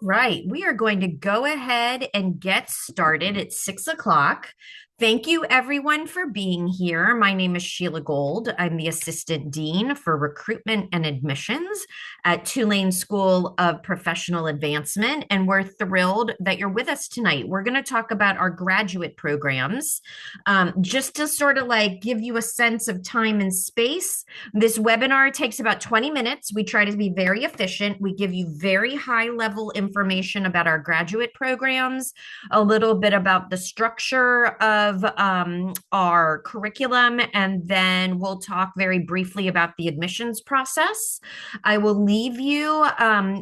Right, we are going to go ahead and get started at 6 o'clock. Thank you, everyone, for being here. My name is Sheila Gold. I'm the Assistant Dean for Recruitment and Admissions at Tulane School of Professional Advancement, and we're thrilled that you're with us tonight. We're going to talk about our graduate programs. Just to sort of like give you a sense of time and space, this webinar takes about 20 minutes. We try to be very efficient. We give you very high level information about our graduate programs, a little bit about the structure of our curriculum, and then we'll talk very briefly about the admissions process. I will leave you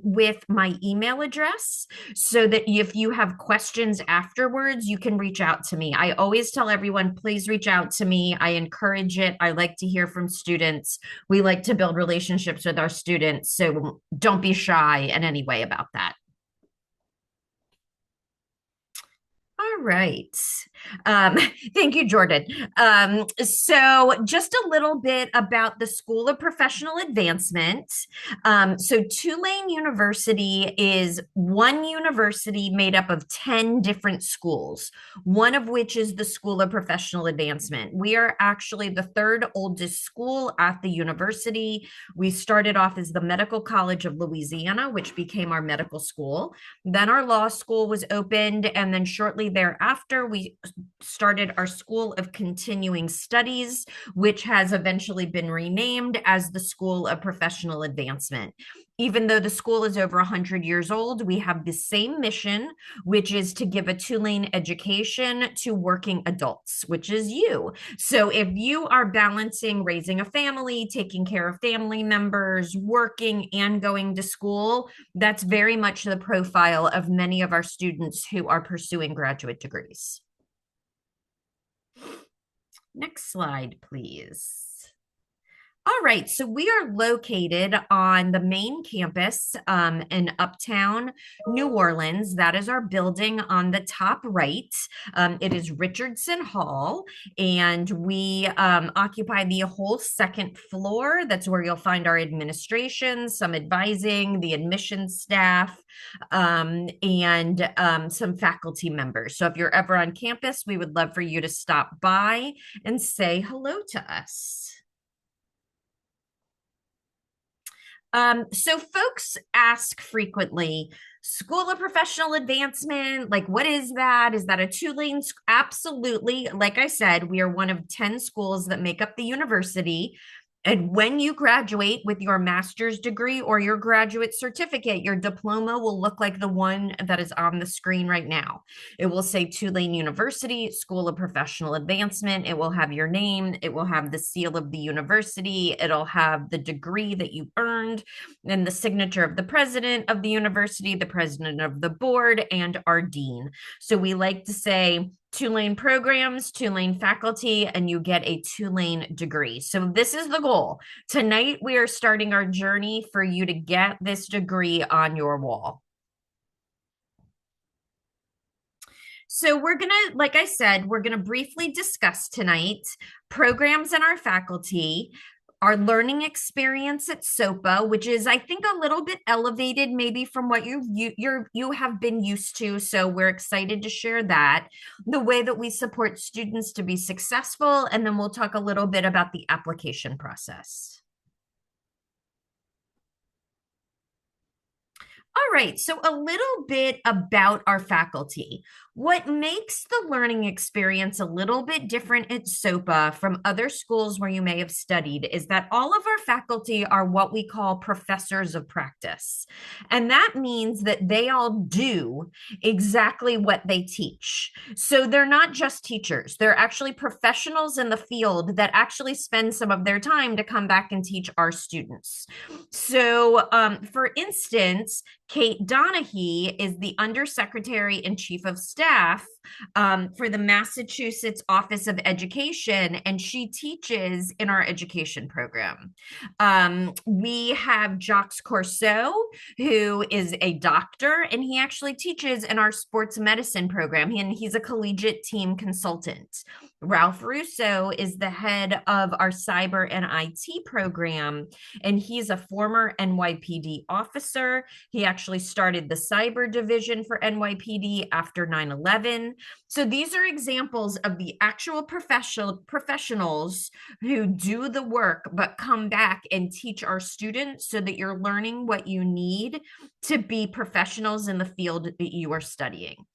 with my email address so that if you have questions afterwards, you can reach out to me. I always tell everyone, please reach out to me. I encourage it. I like to hear from students. We like to build relationships with our students. So don't be shy in any way about that. All right. Um, Thank you, Jordan. So, just a little bit about the School of Professional Advancement. So, Tulane University is one university made up of 10 different schools, one of which is the School of Professional Advancement. We are actually the third oldest school at the university. We started off as the Medical College of Louisiana, which became our medical school. Then our law school was opened, and then shortly thereafter, we started our School of Continuing Studies, which has eventually been renamed as the School of Professional Advancement. Even though the school is over 100 years old, we have the same mission, which is to give a Tulane education to working adults, which is you. So if you are balancing raising a family, taking care of family members, working, and going to school, that's very much the profile of many of our students who are pursuing graduate degrees. Next slide, please. All right, so we are located on the main campus in Uptown, New Orleans. That is our building on the top right. It is Richardson Hall, and we occupy the whole second floor. That's where you'll find our administration, some advising, the admissions staff, and some faculty members. So if you're ever on campus, we would love for you to stop by and say hello to us. So folks ask frequently, School of Professional Advancement, like what is that? Is that a Tulane? Absolutely. Like I said, we are one of 10 schools that make up the university. And when you graduate with your master's degree or your graduate certificate, your diploma will look like the one that is on the screen right now. It will say Tulane University, School of Professional Advancement. It will have your name. It will have the seal of the university. It'll have the degree that you earned and the signature of the president of the university, the president of the board, and our dean. So we like to say, Tulane programs, Tulane faculty, and you get a Tulane degree. So this is the goal. Tonight, we are starting our journey for you to get this degree on your wall. So we're going to, like I said, we're going to briefly discuss tonight programs and our faculty, our learning experience at SoPA, which is, I think, a little bit elevated maybe from what you have been used to. So we're excited to share that, the way that we support students to be successful, and then we'll talk a little bit about the application process. All right, so a little bit about our faculty. What makes the learning experience a little bit different at SoPA from other schools where you may have studied is that all of our faculty are what we call professors of practice. And that means that they all do exactly what they teach. So they're not just teachers, they're actually professionals in the field that actually spend some of their time to come back and teach our students. So, for instance, Kate Donahue is the Undersecretary and Chief of Staff for the Massachusetts Office of Education, and she teaches in our education program. We have Jacques Corso, who is a doctor, and he actually teaches in our sports medicine program, and he's a collegiate team consultant. Ralph Russo is the head of our cyber and IT program, and he's a former NYPD officer. He actually started the cyber division for NYPD after 9/11. So these are examples of the actual professionals who do the work but come back and teach our students so that you're learning what you need to be professionals in the field that you are studying.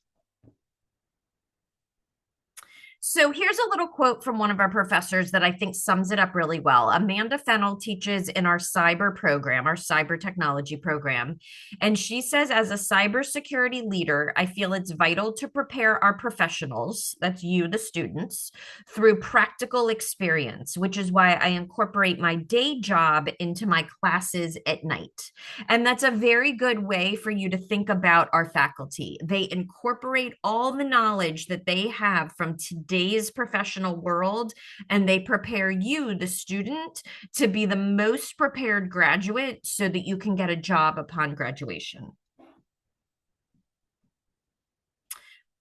So here's a little quote from one of our professors that I think sums it up really well. Amanda Fennell teaches in our cyber program, our cyber technology program. And she says, as a cybersecurity leader, I feel it's vital to prepare our professionals, that's you, the students, through practical experience, which is why I incorporate my day job into my classes at night. And that's a very good way for you to think about our faculty. They incorporate all the knowledge that they have from today's professional world, and they prepare you, the student, to be the most prepared graduate so that you can get a job upon graduation.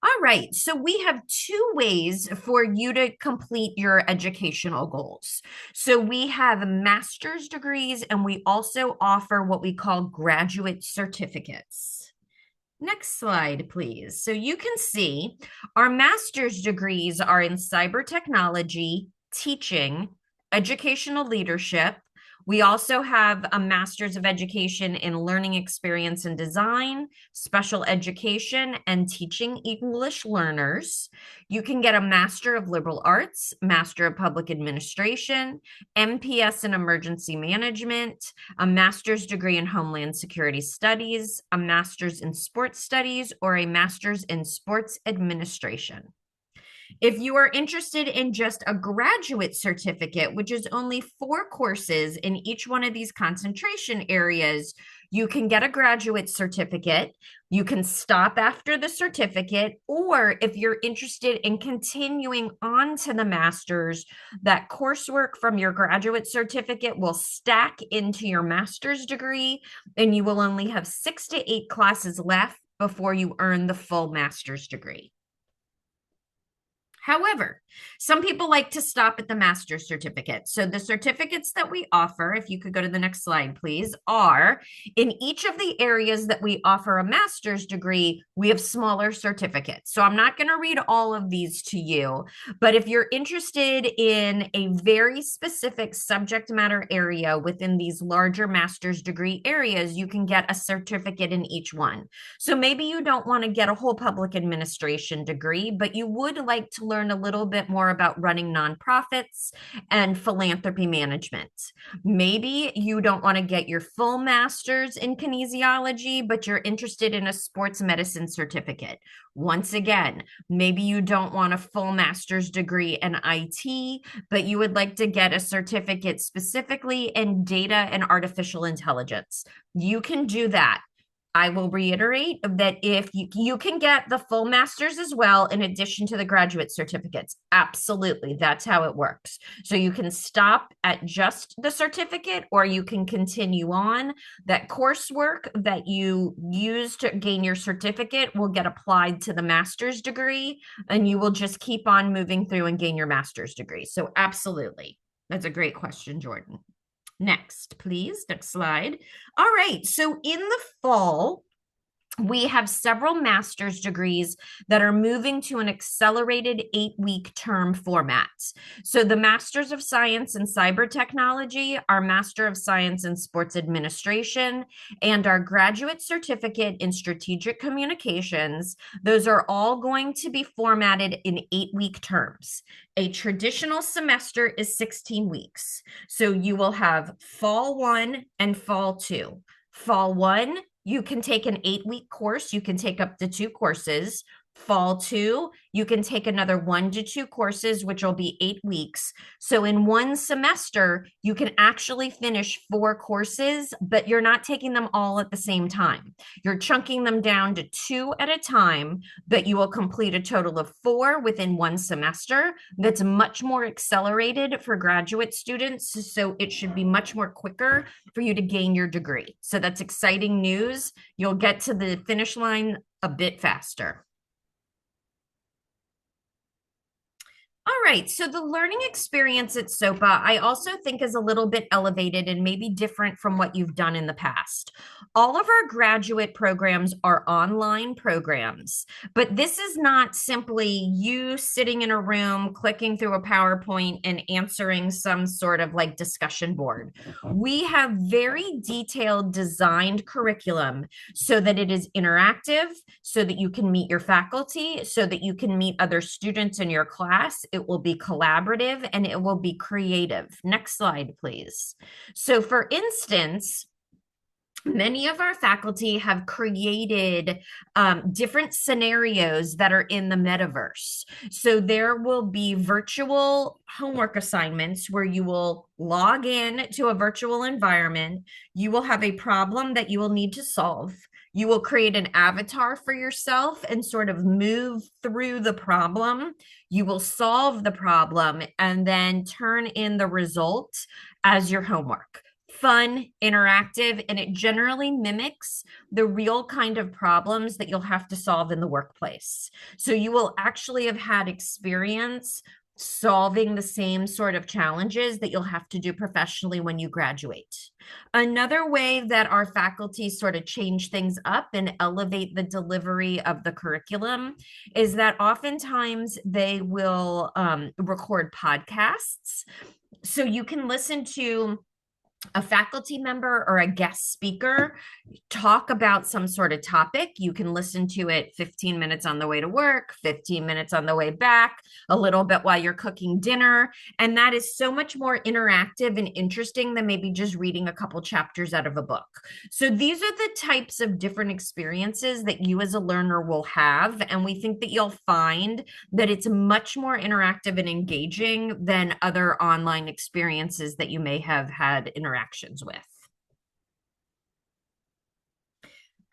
All right, so we have two ways for you to complete your educational goals. So we have master's degrees, and we also offer what we call graduate certificates. Next slide, please. So you can see our master's degrees are in cyber technology, teaching, educational leadership. We also have a master's of education in learning experience and design, special education, and teaching English learners. You can get a master of liberal arts, master of public administration, MPS in emergency management, a master's degree in homeland security studies, a master's in sports studies, or a master's in sports administration. If you are interested in just a graduate certificate, which is only 4 courses in each one of these concentration areas, you can get a graduate certificate. You can stop after the certificate, or if you're interested in continuing on to the master's, that coursework from your graduate certificate will stack into your master's degree, and you will only have 6 to 8 classes left before you earn the full master's degree. However, some people like to stop at the master's certificate. So the certificates that we offer, if you could go to the next slide, please, are in each of the areas that we offer a master's degree, we have smaller certificates. So I'm not going to read all of these to you, but if you're interested in a very specific subject matter area within these larger master's degree areas, you can get a certificate in each one. So maybe you don't want to get a whole public administration degree, but you would like to learn a little bit more about running nonprofits and philanthropy management. Maybe you don't want to get your full master's in kinesiology, but you're interested in a sports medicine certificate. Once again, maybe you don't want a full master's degree in IT, but you would like to get a certificate specifically in data and artificial intelligence. You can do that. I will reiterate that if you can get the full master's as well, in addition to the graduate certificates. Absolutely. That's how it works. So you can stop at just the certificate, or you can continue on. That coursework that you use to gain your certificate will get applied to the master's degree, and you will just keep on moving through and gain your master's degree. So absolutely. That's a great question, Jordan. Next, please. Next slide. All right. So in the fall, we have several master's degrees that are moving to an accelerated 8-week term format. So the Masters of Science in Cyber Technology, our Master of Science in Sports Administration, and our Graduate Certificate in Strategic Communications, those are all going to be formatted in 8-week terms. A traditional semester is 16 weeks. So you will have Fall 1 and Fall 2. Fall 1, you can take an 8-week course. You can take up to 2 courses. Fall two, you can take another 1 to 2 courses, which will be 8 weeks. So in one semester, you can actually finish 4 courses, but you're not taking them all at the same time. You're chunking them down to 2 at a time, but you will complete a total of 4 within one semester. That's much more accelerated for graduate students. So it should be much more quicker for you to gain your degree. So that's exciting news. You'll get to the finish line a bit faster. All right. So the learning experience at SoPA, I also think is a little bit elevated and maybe different from what you've done in the past. All of our graduate programs are online programs, but this is not simply you sitting in a room, clicking through a PowerPoint and answering some sort of like discussion board. We have very detailed designed curriculum so that it is interactive, so that you can meet your faculty, so that you can meet other students in your class. It will be collaborative and it will be creative. Next slide, please. So for instance, many of our faculty have created different scenarios that are in the metaverse. So there will be virtual homework assignments where you will log in to a virtual environment. You will have a problem that you will need to solve. You will create an avatar for yourself and sort of move through the problem. You will solve the problem and then turn in the result as your homework. Fun, interactive, and it generally mimics the real kind of problems that you'll have to solve in the workplace. So you will actually have had experience solving the same sort of challenges that you'll have to do professionally when you graduate. Another way that our faculty sort of change things up and elevate the delivery of the curriculum is that oftentimes they will record podcasts. So you can listen to a faculty member or a guest speaker talk about some sort of topic. You can listen to it 15 minutes on the way to work, 15 minutes on the way back, a little bit while you're cooking dinner. And that is so much more interactive and interesting than maybe just reading a couple chapters out of a book. So these are the types of different experiences that you as a learner will have. And we think that you'll find that it's much more interactive and engaging than other online experiences that you may have had interactions with.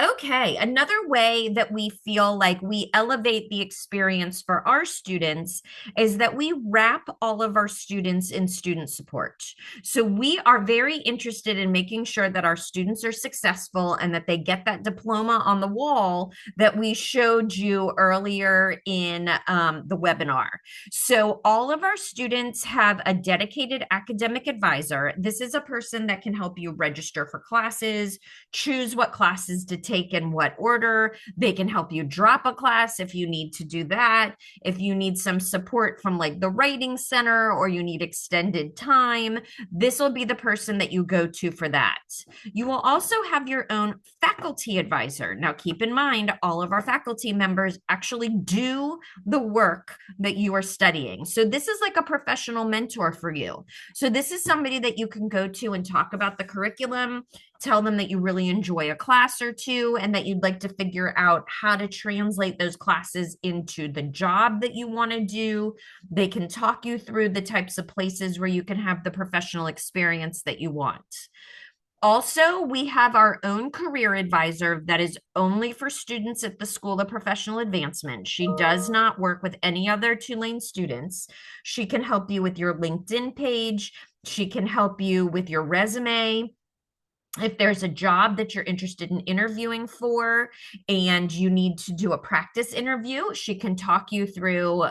Okay, another way that we feel like we elevate the experience for our students is that we wrap all of our students in student support. So we are very interested in making sure that our students are successful and that they get that diploma on the wall that we showed you earlier in the webinar. So all of our students have a dedicated academic advisor. This is a person that can help you register for classes, choose what classes to take in what order. They can help you drop a class if you need to do that. If you need some support from like the writing center or you need extended time, this will be the person that you go to for that. You will also have your own faculty advisor. Now, keep in mind, all of our faculty members actually do the work that you are studying. So this is like a professional mentor for you. So this is somebody that you can go to and talk about the curriculum, tell them that you really enjoy a class or two and that you'd like to figure out how to translate those classes into the job that you want to do. They can talk you through the types of places where you can have the professional experience that you want. Also, we have our own career advisor that is only for students at the School of Professional Advancement. She does not work with any other Tulane students. She can help you with your LinkedIn page. She can help you with your resume. If there's a job that you're interested in interviewing for and you need to do a practice interview, she can talk you through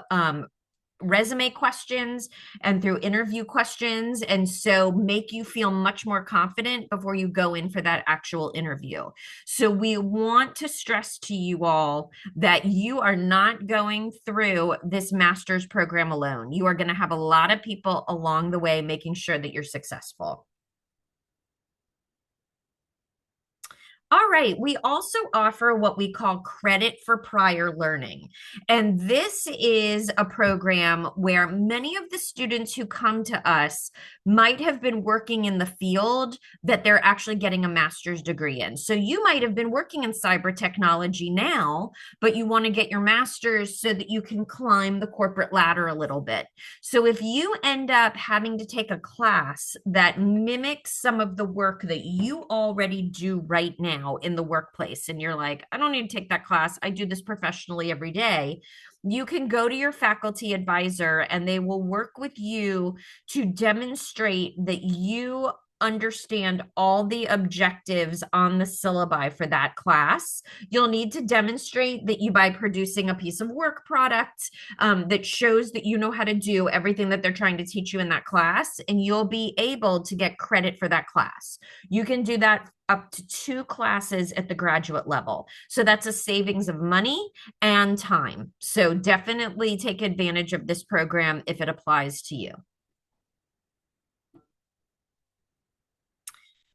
resume questions and through interview questions, and so make you feel much more confident before you go in for that actual interview. So we want to stress to you all that you are not going through this master's program alone. You are going to have a lot of people along the way making sure that you're successful. All right. We also offer what we call credit for prior learning. And this is a program where many of the students who come to us might have been working in the field that they're actually getting a master's degree in. So you might have been working in cyber technology now, but you want to get your master's so that you can climb the corporate ladder a little bit. So if you end up having to take a class that mimics some of the work that you already do right now in the workplace, and you're like, I don't need to take that class, I do this professionally every day, you can go to your faculty advisor and they will work with you to demonstrate that you understand all the objectives on the syllabi for that class. You'll need to demonstrate that you, by producing a piece of work product that shows that you know how to do everything that they're trying to teach you in that class, and you'll be able to get credit for that class. You can do that up to 2 classes at the graduate level. So that's a savings of money and time. So definitely take advantage of this program if it applies to you.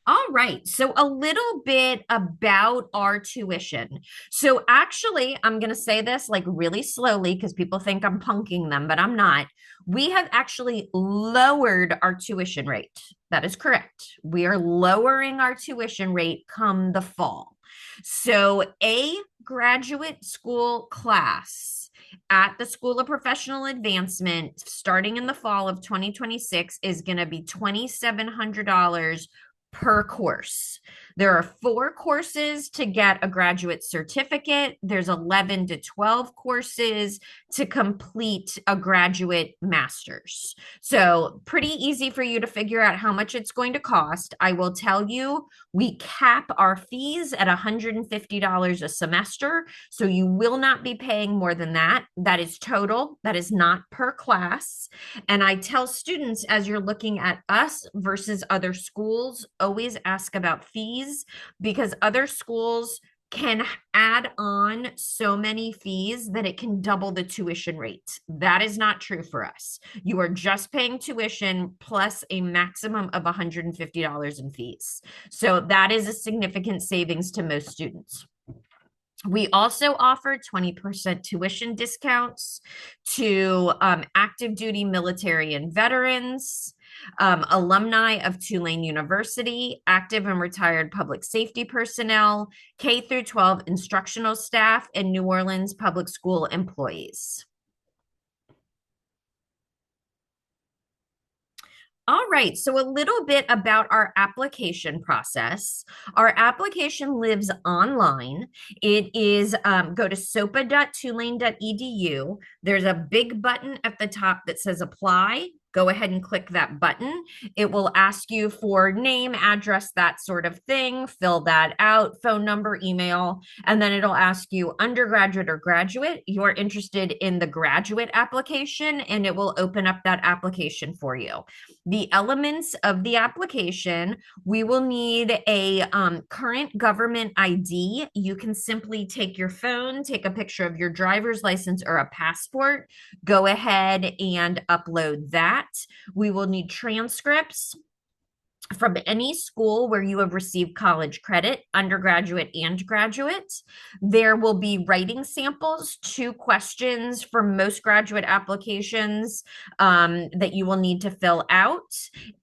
All right. So a little bit about our tuition. So actually, I'm going to say this like really slowly because people think I'm punking them, but I'm not. We have actually lowered our tuition rate. That is correct. We are lowering our tuition rate come the fall. So a graduate school class at the School of Professional Advancement starting in the fall of 2026 is going to be $2,700 per course. There are 4 courses to get a graduate certificate. There's 11 to 12 courses to complete a graduate master's. So pretty easy for you to figure out how much it's going to cost. I will tell you, we cap our fees at $150 a semester. So you will not be paying more than that. That is total. That is not per class. And I tell students, as you're looking at us versus other schools, always ask about fees because other schools can add on so many fees that it can double the tuition rate. That is not true for us. You are just paying tuition plus a maximum of $150 in fees. So that is a significant savings to most students. We also offer 20% tuition discounts to active duty military and veterans, alumni of Tulane University, active and retired public safety personnel, K through 12 instructional staff, and New Orleans public school employees. All right, so a little bit about our application process. Our application lives online. It is go to sopa.tulane.edu. There's a big button at the top that says apply. Go ahead and click that button. It will ask you for name, address, that sort of thing. Fill that out, phone number, email, and then it'll ask you undergraduate or graduate. You're interested in the graduate application, and it will open up that application for you. The elements of the application, we will need a current government ID. You can simply take your phone, take a picture of your driver's license or a passport, go ahead and upload that. We will need transcripts from any school where you have received college credit, undergraduate and graduate. There will be writing samples, 2 questions for most graduate applications that you will need to fill out.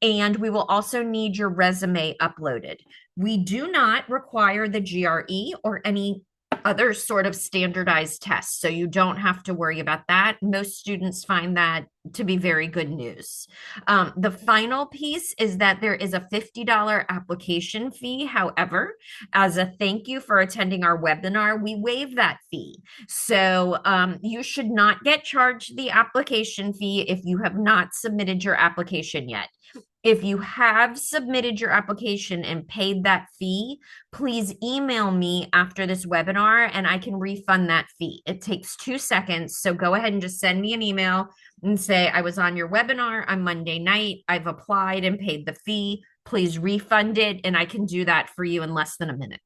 And we will also need your resume uploaded. We do not require the GRE or any other sort of standardized tests. So you don't have to worry about that. Most students find that to be very good news. The final piece is that there is a $50 application fee. However, as a thank you for attending our webinar, we waive that fee. So you should not get charged the application fee if you have not submitted your application yet. If you have submitted your application and paid that fee, please email me after this webinar and I can refund that fee. It takes 2 seconds. So go ahead and just send me an email and say, I was on your webinar on Monday night. I've applied and paid the fee. Please refund it. And I can do that for you in less than a minute.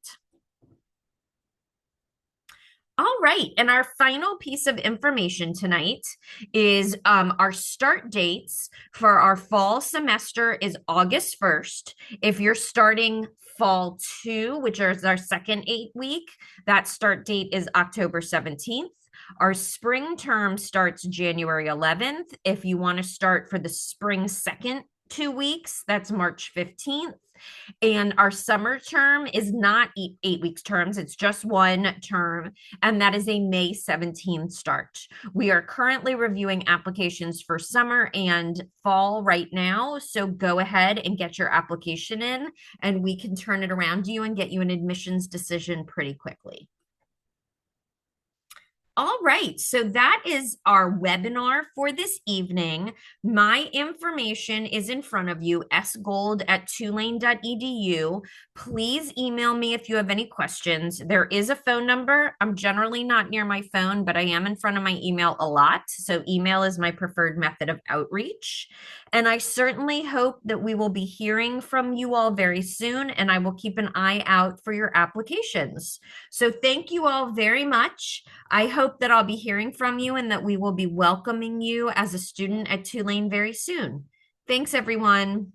All right. And our final piece of information tonight is our start dates for our fall semester is August 1st. If you're starting fall two, which is our second 8 week, that start date is October 17th. Our spring term starts January 11th. If you want to start for the spring second 2 weeks, that's March 15th. And our summer term is not 8 weeks terms, it's just one term, and that is a May 17th start. We are currently reviewing applications for summer and fall right now. So go ahead and get your application in, and we can turn it around to you and get you an admissions decision pretty quickly. All right, so that is our webinar for this evening. My information is in front of you, sgold@tulane.edu. Please email me if you have any questions. There is a phone number. I'm generally not near my phone, but I am in front of my email a lot. So email is my preferred method of outreach. And I certainly hope that we will be hearing from you all very soon, and I will keep an eye out for your applications. So thank you all very much. I hope that I'll be hearing from you and that we will be welcoming you as a student at Tulane very soon. Thanks, everyone.